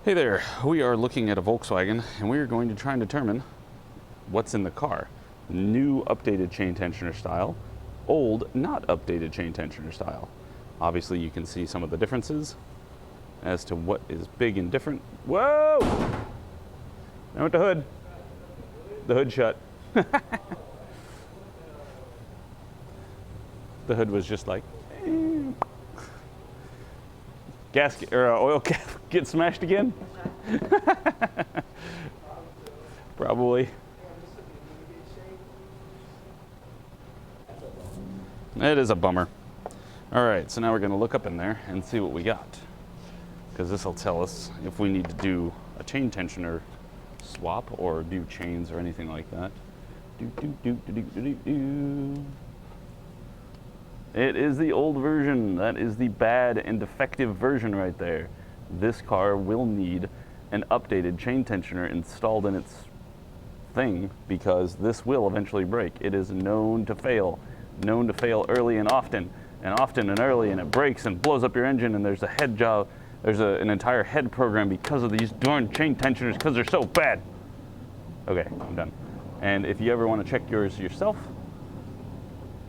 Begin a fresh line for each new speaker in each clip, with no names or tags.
Hey there, we are looking at a Volkswagen and we are going to try and determine what's in the car. New updated chain tensioner style, old not updated chain tensioner style. Obviously you can see some of the differences as to what is big and different. Whoa! Now with the hood. The hood shut. The hood was just like, gasket or oil cap get smashed again? Probably. It is a bummer. All right, so now we're going to look up in there and see what we got, because this will tell us if we need to do a chain tensioner swap or do chains or anything like that. It is the old version. That is the bad and defective version right there. This car will need an updated chain tensioner installed in its thing, because this will eventually break. It is known to fail early and often and early, and it breaks and blows up your engine, and there's a head job, there's an entire head program because of these darn chain tensioners, because they're so bad. Okay, I'm done. And if you ever want to check yours yourself,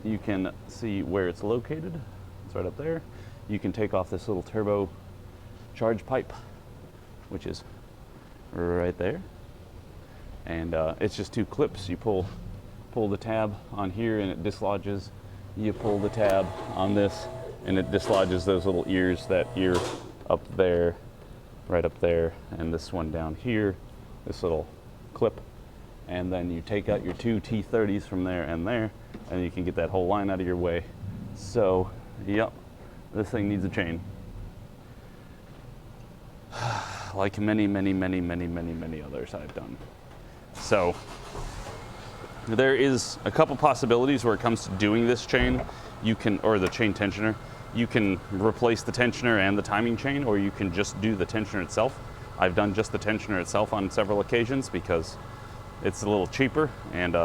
you can see where it's located. It's right up there. You can take off this little turbo charge pipe, which is right there. And it's just two clips. You pull the tab on here and it dislodges. You pull the tab on this and it dislodges those little ears, that ear up there, right up there, and this one down here, this little clip. And then you take out your two T30s from there, and you can get that whole line out of your way. So, yep, this thing needs a chain. Like many others I've done. So, there is a couple possibilities where it comes to doing this chain. You can, or the chain tensioner, you can replace the tensioner and the timing chain, or you can just do the tensioner itself. I've done just the tensioner itself on several occasions because it's a little cheaper, and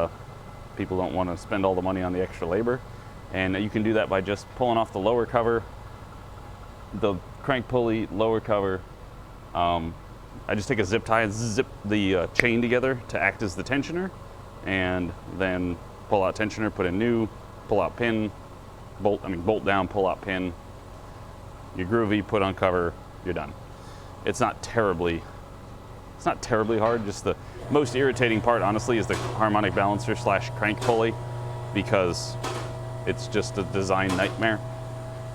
people don't want to spend all the money on the extra labor. And you can do that by just pulling off the lower cover, the crank pulley, lower cover. I just take a zip tie and zip the chain together to act as the tensioner, and then pull out tensioner, put in new, pull out pin, bolt down, pull out pin. You're groovy, put on cover, you're done. It's not terribly hard. Just the most irritating part, honestly, is the harmonic balancer / crank pulley, because it's just a design nightmare.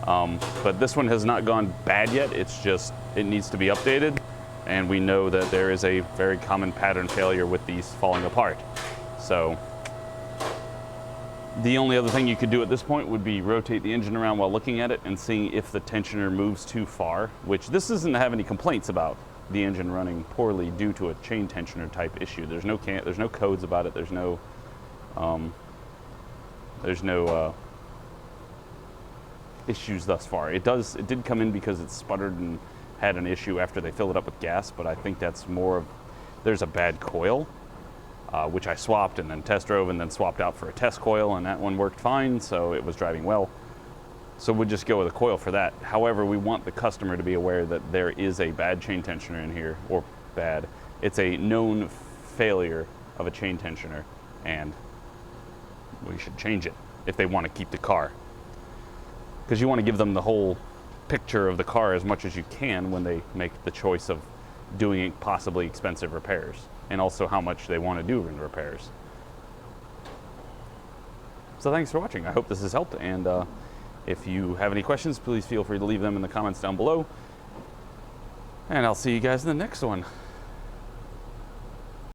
But this one has not gone bad yet. It's just, it needs to be updated, and we know that there is a very common pattern failure with these falling apart. So the only other thing you could do at this point would be rotate the engine around while looking at it and seeing if the tensioner moves too far, which this doesn't have any complaints about the engine running poorly due to a chain tensioner type issue. There's no codes about it. There's no issues thus far. It did come in because it sputtered and had an issue after they filled it up with gas, but I think that's more of, there's a bad coil, which I swapped and then test drove and then swapped out for a test coil, and that one worked fine, so it was driving well. So we'll just go with a coil for that. However, we want the customer to be aware that there is a bad chain tensioner in here, or bad. It's a known failure of a chain tensioner, and we should change it if they want to keep the car. Because you want to give them the whole picture of the car as much as you can when they make the choice of doing possibly expensive repairs, and also how much they want to do in repairs. So thanks for watching. I hope this has helped, and if you have any questions, please feel free to leave them in the comments down below. And I'll see you guys in the next one.